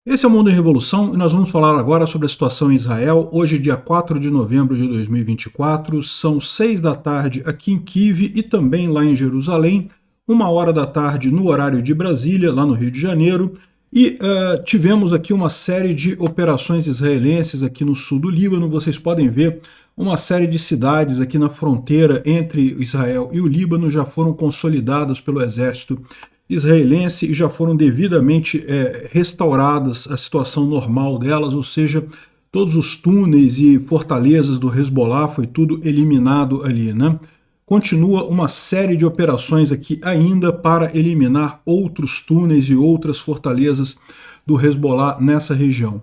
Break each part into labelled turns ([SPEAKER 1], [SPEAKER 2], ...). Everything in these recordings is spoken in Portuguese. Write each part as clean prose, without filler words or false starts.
[SPEAKER 1] Esse é o Mundo em Revolução e nós vamos falar agora sobre a situação em Israel. Hoje, dia 4 de novembro de 2024, são 6 da tarde aqui em Kiev e também lá em Jerusalém, 1 hora da tarde no horário de Brasília, lá no Rio de Janeiro. E tivemos aqui uma série de operações israelenses aqui no sul do Líbano. Vocês podem ver uma série de cidades aqui na fronteira entre Israel e o Líbano já foram consolidadas pelo exército israelense e já foram devidamente restauradas a situação normal delas, ou seja, todos os túneis e fortalezas do Hezbollah foi tudo eliminado ali, né? Continua uma série de operações aqui ainda para eliminar outros túneis e outras fortalezas do Hezbollah nessa região.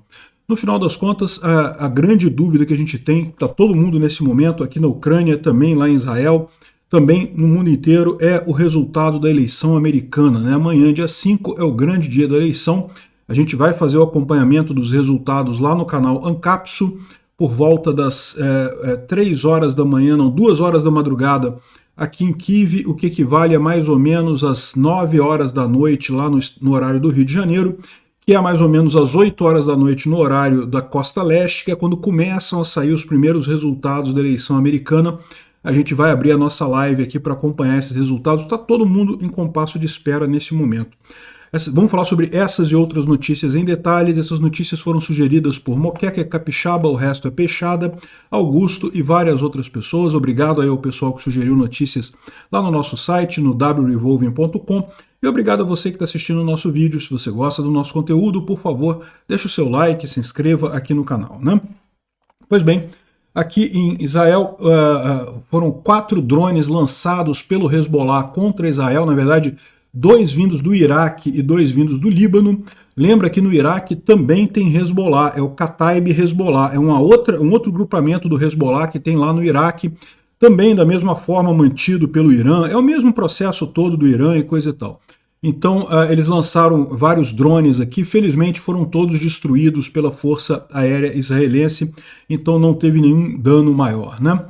[SPEAKER 1] No final das contas, a grande dúvida que a gente tem, está todo mundo nesse momento aqui na Ucrânia, também lá em Israel, também no mundo inteiro, é o resultado da eleição americana, né? Amanhã, dia 5, é o grande dia da eleição. A gente vai fazer o acompanhamento dos resultados lá no canal Ancapsu, por volta das 3 horas da manhã, não, 2 horas da madrugada, aqui em Kiev, o que equivale a mais ou menos às 9 horas da noite, lá no horário do Rio de Janeiro, que é mais ou menos às 8 horas da noite no horário da Costa Leste, que é quando começam a sair os primeiros resultados da eleição americana. A gente vai abrir a nossa live aqui para acompanhar esses resultados. Está todo mundo em compasso de espera nesse momento. Vamos falar sobre essas e outras notícias em detalhes. Essas notícias foram sugeridas por Moqueca Capixaba, o resto é Peixada, Augusto e várias outras pessoas. Obrigado aí ao pessoal que sugeriu notícias lá no nosso site, no wrevolving.com. E obrigado a você que está assistindo o nosso vídeo. Se você gosta do nosso conteúdo, por favor, deixe o seu like, se inscreva aqui no canal, né? Pois bem, aqui em Israel foram 4 drones lançados pelo Hezbollah contra Israel, na verdade 2 vindos do Iraque e 2 vindos do Líbano. Lembra que no Iraque também tem Hezbollah, é o Kataib Hezbollah, é um outro grupamento do Hezbollah que tem lá no Iraque, também da mesma forma mantido pelo Irã, é o mesmo processo todo do Irã e coisa e tal. Então eles lançaram vários drones aqui, felizmente foram todos destruídos pela Força Aérea Israelense, então não teve nenhum dano maior, né?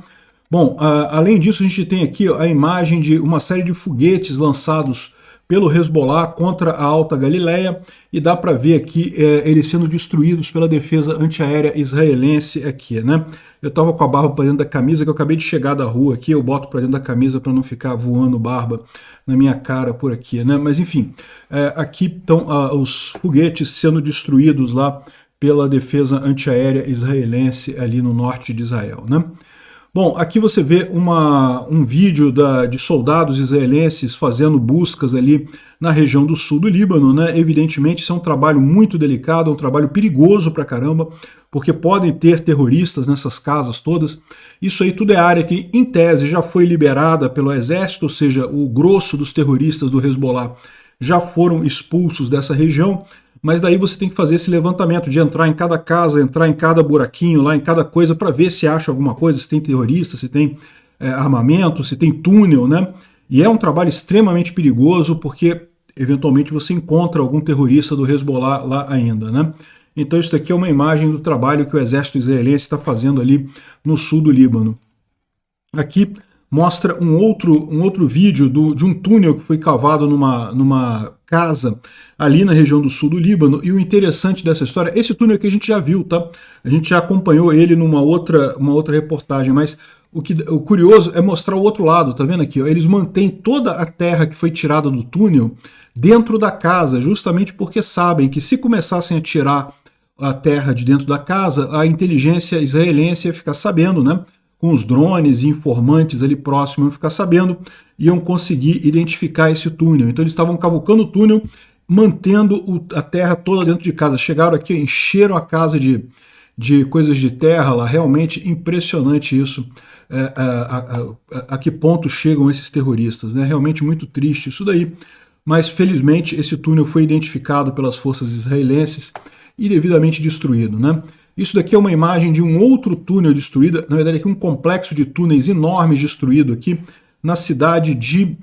[SPEAKER 1] Bom, além disso a gente tem aqui a imagem de uma série de foguetes lançados pelo Hezbollah contra a Alta Galileia, e dá para ver aqui eles sendo destruídos pela defesa antiaérea israelense aqui, né? Eu estava com a barba para dentro da camisa, que eu acabei de chegar da rua aqui, eu boto para dentro da camisa para não ficar voando barba na minha cara por aqui, né? Mas enfim, aqui estão os foguetes sendo destruídos lá pela defesa antiaérea israelense ali no norte de Israel, né? Bom, aqui você vê um vídeo de soldados israelenses fazendo buscas ali na região do sul do Líbano, né? Evidentemente isso é um trabalho muito delicado, é um trabalho perigoso pra caramba, porque podem ter terroristas nessas casas todas. Isso aí tudo é área que, em tese, já foi liberada pelo exército, ou seja, o grosso dos terroristas do Hezbollah já foram expulsos dessa região. Mas daí você tem que fazer esse levantamento de entrar em cada casa, entrar em cada buraquinho, lá em cada coisa, para ver se acha alguma coisa, se tem terrorista, se tem armamento, se tem túnel, né? E é um trabalho extremamente perigoso, porque eventualmente você encontra algum terrorista do Hezbollah lá ainda, né? Então isso aqui é uma imagem do trabalho que o exército israelense está fazendo ali no sul do Líbano. Aqui mostra um outro vídeo de um túnel que foi cavado numa casa ali na região do sul do Líbano, e o interessante dessa história, esse túnel aqui a gente já viu, tá? A gente já acompanhou ele numa outra reportagem, mas o curioso é mostrar o outro lado, tá vendo aqui? Ó, eles mantêm toda a terra que foi tirada do túnel dentro da casa, justamente porque sabem que se começassem a tirar a terra de dentro da casa, a inteligência israelense ia ficar sabendo, né? Com os drones e informantes ali próximos iam ficar sabendo, iam conseguir identificar esse túnel. Então eles estavam cavucando o túnel, mantendo a terra toda dentro de casa. Chegaram aqui, encheram a casa de coisas de terra lá, realmente impressionante isso, a que ponto chegam esses terroristas, né? Realmente muito triste isso daí, mas felizmente esse túnel foi identificado pelas forças israelenses e devidamente destruído, né? Isso daqui é uma imagem de um outro túnel destruído, na verdade aqui um complexo de túneis enormes destruído aqui na cidade de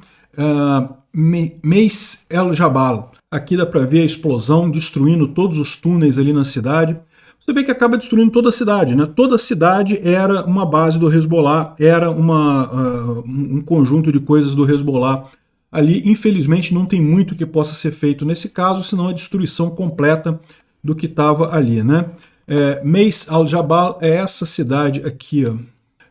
[SPEAKER 1] Meis El Jabal. Aqui dá para ver a explosão destruindo todos os túneis ali na cidade. Você vê que acaba destruindo toda a cidade, né? Toda a cidade era uma base do Hezbollah, era um conjunto de coisas do Hezbollah. Ali, infelizmente, não tem muito que possa ser feito nesse caso, senão a destruição completa do que estava ali, né? Meis al-Jabal é essa cidade aqui, ó.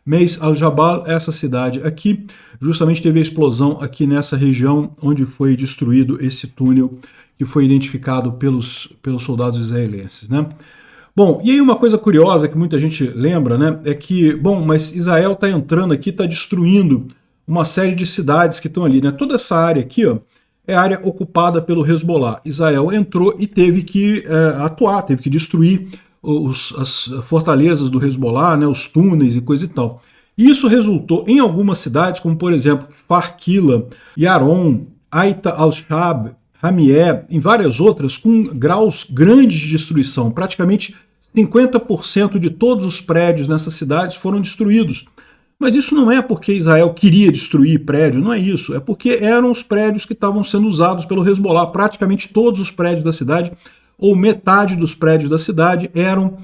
[SPEAKER 1] Meis al-Jabal é essa cidade aqui. Justamente teve a explosão aqui nessa região onde foi destruído esse túnel que foi identificado pelos soldados israelenses, né? Bom, e aí uma coisa curiosa que muita gente lembra, né, é que, bom, mas Israel está entrando aqui, está destruindo uma série de cidades que estão ali, né? Toda essa área aqui, ó, é área ocupada pelo Hezbollah. Israel entrou e teve que atuar, teve que destruir as fortalezas do Hezbollah, né, os túneis e coisa e tal. Isso resultou em algumas cidades, como por exemplo Farkila, Yaron, Aita al-Shab, Ramié, em várias outras, com graus grandes de destruição. Praticamente 50% de todos os prédios nessas cidades foram destruídos. Mas isso não é porque Israel queria destruir prédio, não é isso. É porque eram os prédios que estavam sendo usados pelo Hezbollah. Praticamente todos os prédios da cidade, ou metade dos prédios da cidade, eram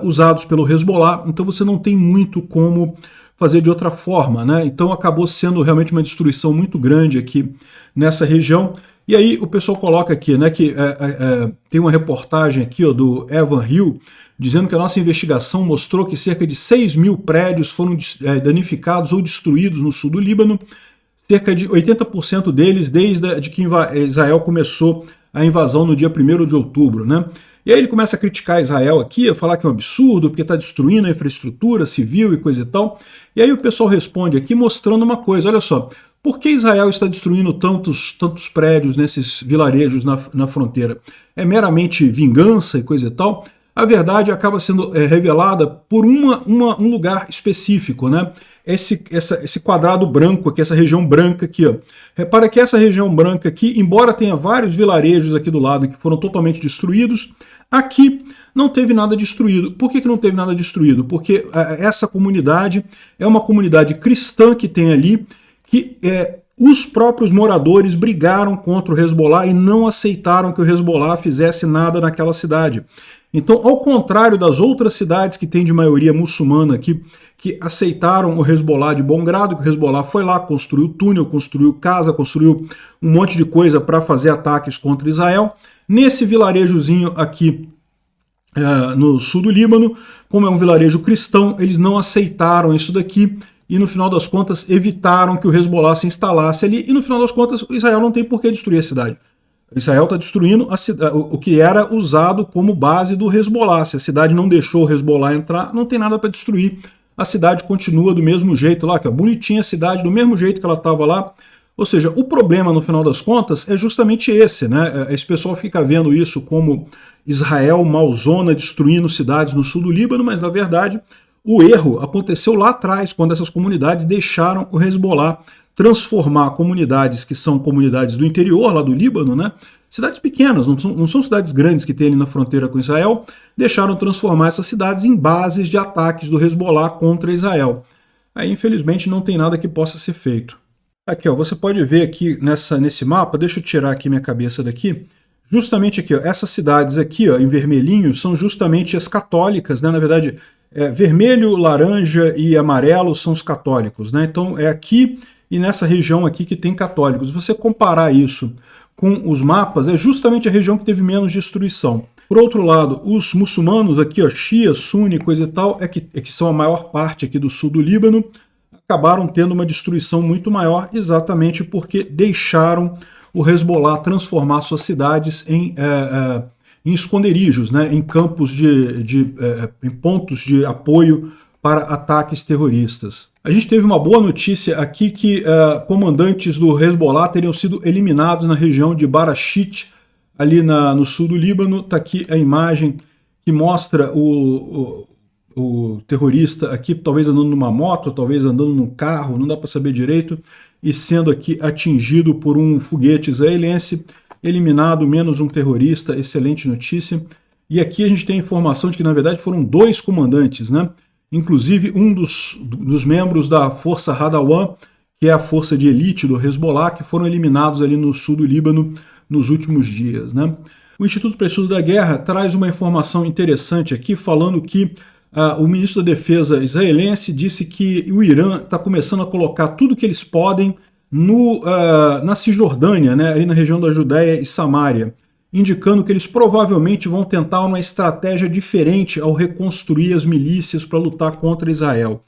[SPEAKER 1] usados pelo Hezbollah. Então você não tem muito como fazer de outra forma, né? Então acabou sendo realmente uma destruição muito grande aqui nessa região. E aí o pessoal coloca aqui, né, que tem uma reportagem aqui, ó, do Evan Hill, dizendo que a nossa investigação mostrou que cerca de 6 mil prédios foram danificados ou destruídos no sul do Líbano, cerca de 80% deles desde que Israel começou a invasão no dia 1º de outubro, né? E aí ele começa a criticar Israel aqui, a falar que é um absurdo, porque está destruindo a infraestrutura civil e coisa e tal. E aí o pessoal responde aqui mostrando uma coisa, olha só, por que Israel está destruindo tantos prédios nesses vilarejos na fronteira? É meramente vingança e coisa e tal? A verdade acaba sendo revelada por um lugar específico, né? Esse quadrado branco aqui, essa região branca aqui, ó. Repara que essa região branca aqui, embora tenha vários vilarejos aqui do lado que foram totalmente destruídos, aqui não teve nada destruído. Por que não teve nada destruído? Porque essa comunidade é uma comunidade cristã que tem ali, que os próprios moradores brigaram contra o Hezbollah e não aceitaram que o Hezbollah fizesse nada naquela cidade. Então, ao contrário das outras cidades que têm de maioria muçulmana aqui, que aceitaram o Hezbollah de bom grado, que o Hezbollah foi lá, construiu túnel, construiu casa, construiu um monte de coisa para fazer ataques contra Israel, nesse vilarejozinho aqui no sul do Líbano, como é um vilarejo cristão, eles não aceitaram isso daqui, e no final das contas evitaram que o Hezbollah se instalasse ali, e no final das contas Israel não tem por que destruir a cidade. Israel está destruindo o que era usado como base do Hezbollah. Se a cidade não deixou o Hezbollah entrar, não tem nada para destruir. A cidade continua do mesmo jeito lá, que é bonitinha a cidade, do mesmo jeito que ela estava lá. Ou seja, o problema no final das contas é justamente esse, né? Esse pessoal fica vendo isso como Israel mauzona destruindo cidades no sul do Líbano, mas na verdade o erro aconteceu lá atrás, quando essas comunidades deixaram o Hezbollah transformar comunidades que são comunidades do interior, lá do Líbano, né? Cidades pequenas, não são cidades grandes que tem ali na fronteira com Israel, deixaram transformar essas cidades em bases de ataques do Hezbollah contra Israel. Aí, infelizmente, não tem nada que possa ser feito. Aqui, ó, você pode ver aqui nesse mapa, deixa eu tirar aqui minha cabeça daqui, justamente aqui, ó, essas cidades aqui, ó, em vermelhinho, são justamente as católicas, né? Na verdade, vermelho, laranja e amarelo são os católicos, né? Então, é aqui e nessa região aqui que tem católicos. Se você comparar isso com os mapas, é justamente a região que teve menos destruição. Por outro lado, os muçulmanos aqui, ó, Shia, Sunni, coisa e tal, que são a maior parte aqui do sul do Líbano, acabaram tendo uma destruição muito maior, exatamente porque deixaram o Hezbollah transformar suas cidades em esconderijos, né, em campos em pontos de apoio para ataques terroristas. A gente teve uma boa notícia aqui que comandantes do Hezbollah teriam sido eliminados na região de Barashit, ali no sul do Líbano. Está aqui a imagem que mostra o terrorista aqui, talvez andando numa moto, talvez andando num carro, não dá para saber direito, e sendo aqui atingido por um foguete israelense, eliminado, menos um terrorista, excelente notícia. E aqui a gente tem a informação de que, na verdade, foram 2 comandantes, né? Inclusive um dos membros da Força Hadawan, que é a força de elite do Hezbollah, que foram eliminados ali no sul do Líbano nos últimos dias, né? O Instituto para Estudo da Guerra traz uma informação interessante aqui, falando que o ministro da Defesa israelense disse que o Irã está começando a colocar tudo que eles podem na Cisjordânia, né, ali na região da Judéia e Samária. indicando que eles provavelmente vão tentar uma estratégia diferente ao reconstruir as milícias para lutar contra Israel.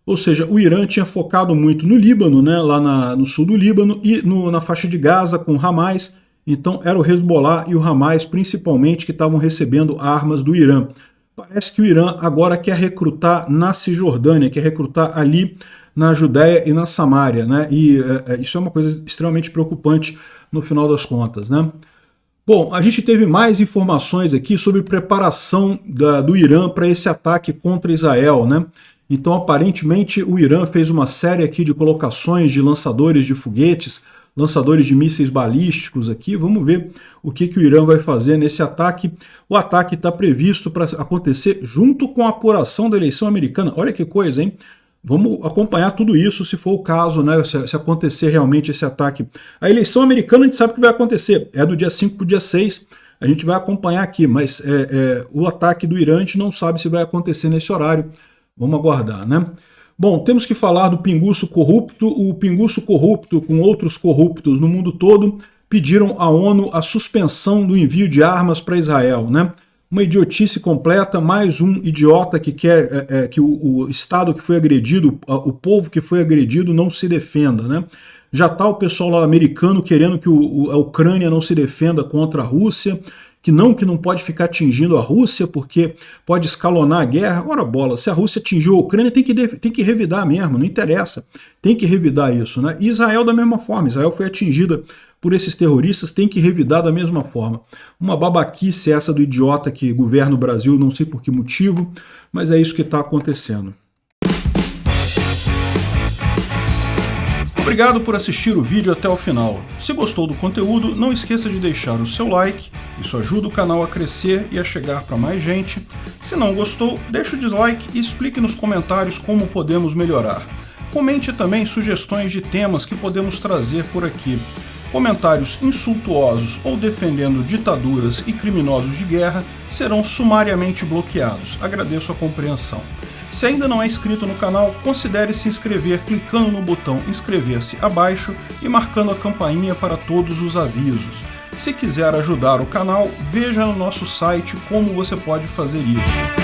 [SPEAKER 1] Ou seja, o Irã tinha focado muito no Líbano, né, lá no sul do Líbano, e na faixa de Gaza com o Hamas. Então era o Hezbollah e o Hamas principalmente que estavam recebendo armas do Irã. Parece que o Irã agora quer recrutar na Cisjordânia, quer recrutar ali na Judéia e na Samária, né? E isso é uma coisa extremamente preocupante no final das contas, né? Bom, a gente teve mais informações aqui sobre preparação do Irã para esse ataque contra Israel, né? Então, aparentemente, o Irã fez uma série aqui de colocações de lançadores de foguetes, lançadores de mísseis balísticos aqui. Vamos ver o que o Irã vai fazer nesse ataque. O ataque está previsto para acontecer junto com a apuração da eleição americana. Olha que coisa, hein? Vamos acompanhar tudo isso, se for o caso, né, se acontecer realmente esse ataque. A eleição americana a gente sabe que vai acontecer, é do dia 5 para o dia 6, a gente vai acompanhar aqui, mas o ataque do Irã a gente não sabe se vai acontecer nesse horário. Vamos aguardar, né? Bom, temos que falar do pinguço corrupto. O pinguço corrupto, com outros corruptos no mundo todo, pediram à ONU a suspensão do envio de armas para Israel, né? Uma idiotice completa, mais um idiota que quer que o Estado que foi agredido, o povo que foi agredido não se defenda, né? Já está o pessoal lá americano querendo que a Ucrânia não se defenda contra a Rússia, que não pode ficar atingindo a Rússia porque pode escalonar a guerra. Ora bola, se a Rússia atingiu a Ucrânia tem que revidar mesmo, não interessa, tem que revidar isso, né? E Israel da mesma forma, Israel foi atingida por esses terroristas, tem que revidar da mesma forma. Uma babaquice essa do idiota que governa o Brasil, não sei por que motivo, mas é isso que está acontecendo. Obrigado por assistir o vídeo até o final. Se gostou do conteúdo, não esqueça de deixar o seu like, isso ajuda o canal a crescer e a chegar para mais gente. Se não gostou, deixe o dislike e explique nos comentários como podemos melhorar. Comente também sugestões de temas que podemos trazer por aqui. Comentários insultuosos ou defendendo ditaduras e criminosos de guerra serão sumariamente bloqueados. Agradeço a compreensão. Se ainda não é inscrito no canal, considere se inscrever clicando no botão inscrever-se abaixo e marcando a campainha para todos os avisos. Se quiser ajudar o canal, veja no nosso site como você pode fazer isso.